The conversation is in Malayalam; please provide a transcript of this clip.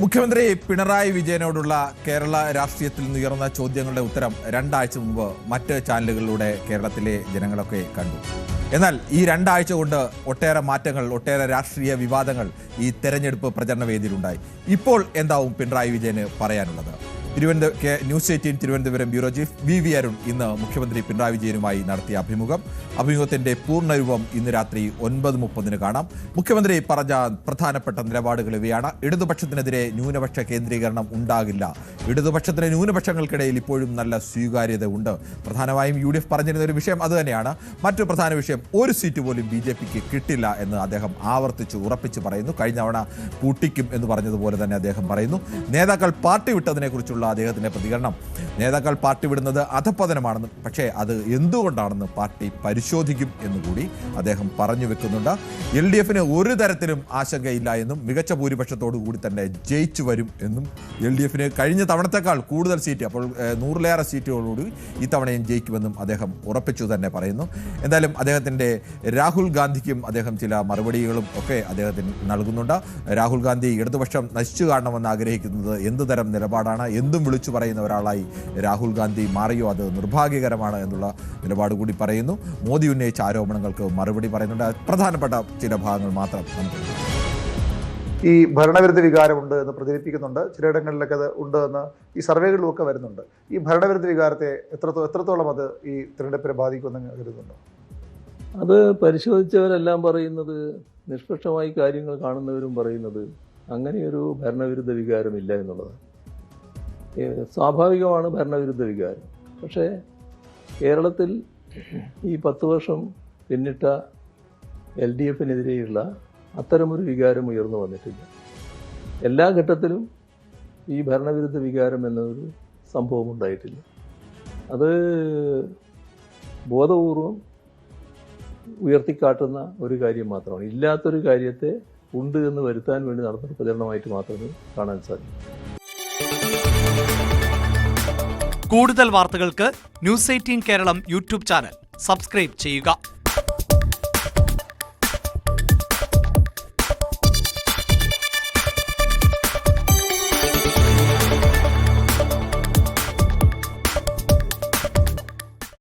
മുഖ്യമന്ത്രി പിണറായി വിജയനോടുള്ള കേരള രാഷ്ട്രീയത്തിൽ നിന്നുയർന്ന ചോദ്യങ്ങളുടെ ഉത്തരം രണ്ടാഴ്ച മുമ്പ് മറ്റ് ചാനലുകളിലൂടെ കേരളത്തിലെ ജനങ്ങളൊക്കെ കണ്ടു. എന്നാൽ ഈ രണ്ടാഴ്ച കൊണ്ട് ഒട്ടേറെ മാറ്റങ്ങൾ, ഒട്ടേറെ രാഷ്ട്രീയ വിവാദങ്ങൾ ഈ തെരഞ്ഞെടുപ്പ് പ്രചരണ വേദിയിലുണ്ടായി. ഇപ്പോൾ എന്താവും പിണറായി വിജയന് പറയാനുള്ളത്? News 18 Thiruvananthapuram bureau chief V Arun ഇന്ന് മുഖ്യമന്ത്രി പിണറായി വിജയനുമായി നടത്തിയ അഭിമുഖത്തിന്റെ പൂർണ്ണരൂപം ഇന്ന് രാത്രി 9:30 കാണാം. മുഖ്യമന്ത്രി പറഞ്ഞ പ്രധാനപ്പെട്ട നിലപാടുകൾ ഇവയാണ്. ഇടതുപക്ഷത്തിനെതിരെ ന്യൂനപക്ഷ കേന്ദ്രീകരണം ഉണ്ടാകില്ല. ഇടതുപക്ഷത്തിന് ന്യൂനപക്ഷങ്ങൾക്കിടയിൽ ഇപ്പോഴും നല്ല സ്വീകാര്യത ഉണ്ട്. പ്രധാനമായും UDF പറഞ്ഞിരുന്ന ഒരു വിഷയം അതുതന്നെയാണ്. മറ്റൊരു പ്രധാന വിഷയം, ഒരു സീറ്റ് പോലും BJPക്ക് കിട്ടില്ല എന്ന് അദ്ദേഹം ഉറപ്പിച്ച് പറയുന്നു. കഴിഞ്ഞ തവണ പൂട്ടിക്കും എന്ന് പറഞ്ഞതുപോലെ തന്നെ അദ്ദേഹം പറയുന്നു. നേതാക്കൾ പാർട്ടി വിട്ടതിനെ കുറിച്ചുള്ള അദ്ദേഹത്തിന്റെ പ്രതികരണം, നേതാക്കൾ പാർട്ടി വിടുന്നത് അധപ്പതനമാണെന്നും പക്ഷേ അത് എന്തുകൊണ്ടാണെന്ന് പാർട്ടി പരിശോധിക്കും എന്നുകൂടി അദ്ദേഹം പറഞ്ഞു വെക്കുന്നുണ്ട്. LDFന് ഒരു തരത്തിലും ആശങ്കയില്ല എന്നും മികച്ച ഭൂരിപക്ഷത്തോടു കൂടി തന്നെ ജയിച്ചു വരും എന്നും, LDFന് കഴിഞ്ഞ തവണത്തേക്കാൾ കൂടുതൽ സീറ്റ്, അപ്പോൾ 100-ലേറെ സീറ്റുകളോട് ഈ തവണയും ജയിക്കുമെന്നും അദ്ദേഹം ഉറപ്പിച്ചു തന്നെ പറയുന്നു. എന്തായാലും അദ്ദേഹത്തിന്റെ രാഹുൽ ഗാന്ധിക്കും അദ്ദേഹം ചില മറുപടികളും ഒക്കെ അദ്ദേഹത്തിന് നൽകുന്നുണ്ട്. രാഹുൽ ഗാന്ധി ഇടതുപക്ഷം നശിച്ചു കാണണമെന്ന് ആഗ്രഹിക്കുന്നത് എന്ത് തരം നിലപാടാണ്, എന്തും വിളിച്ചു പറയുന്ന ഒരാളായി രാഹുൽ ഗാന്ധി മാറിയോ, അത് നിർഭാഗ്യകരമാണ് എന്നുള്ള നിലപാട് കൂടി പറയുന്നു. മോദി ഉന്നയിച്ച ആരോപണങ്ങൾക്ക് മറുപടി പറയുന്നുണ്ട്. പ്രധാനപ്പെട്ട ചില ഭാഗങ്ങൾ മാത്രം നമുക്ക് ഈ ഭരണവിരുദ്ധ വികാരമുണ്ട് എന്ന് പ്രചരിപ്പിക്കുന്നുണ്ട്. ചിലയിടങ്ങളിലൊക്കെ അത് ഉണ്ട് എന്ന് ഈ സർവേകളിലൊക്കെ വരുന്നുണ്ട്. ഈ ഭരണവിരുദ്ധ വികാരത്തെ എത്രത്തോളം അത് ഈ തിരഞ്ഞെടുപ്പിനെ ബാധിക്കുമെന്ന് കരുതുന്നുണ്ടോ? അത് പരിശോധിച്ചവരെല്ലാം പറയുന്നത്, നിഷ്പക്ഷമായി കാര്യങ്ങൾ കാണുന്നവരും പറയുന്നത് അങ്ങനെയൊരു ഭരണവിരുദ്ധ വികാരമില്ല എന്നുള്ളതാണ്. സ്വാഭാവികമാണ് ഭരണവിരുദ്ധ വികാരം. പക്ഷേ കേരളത്തിൽ ഈ 10 വർഷം പിന്നിട്ട LDFനെതിരെയുള്ള അത്തരമൊരു വികാരം ഉയർന്നു വന്നിട്ടില്ല. എല്ലാ ഘട്ടത്തിലും ഈ ഭരണവിരുദ്ധ വികാരം എന്നൊരു സംഭവം ഉണ്ടായിട്ടില്ല. അത് ബോധപൂർവം ഉയർത്തിക്കാട്ടുന്ന ഒരു കാര്യം മാത്രമാണ്. ഇല്ലാത്തൊരു കാര്യത്തെ ഉണ്ട് എന്ന് വരുത്താൻ വേണ്ടി നടത്തുന്ന പ്രചരണമായിട്ട് മാത്രമേ കാണാൻ സാധിക്കൂ. കൂടുതൽ വാർത്തകൾക്ക് News 18 Keralam YouTube channel subscribe ചെയ്യുക.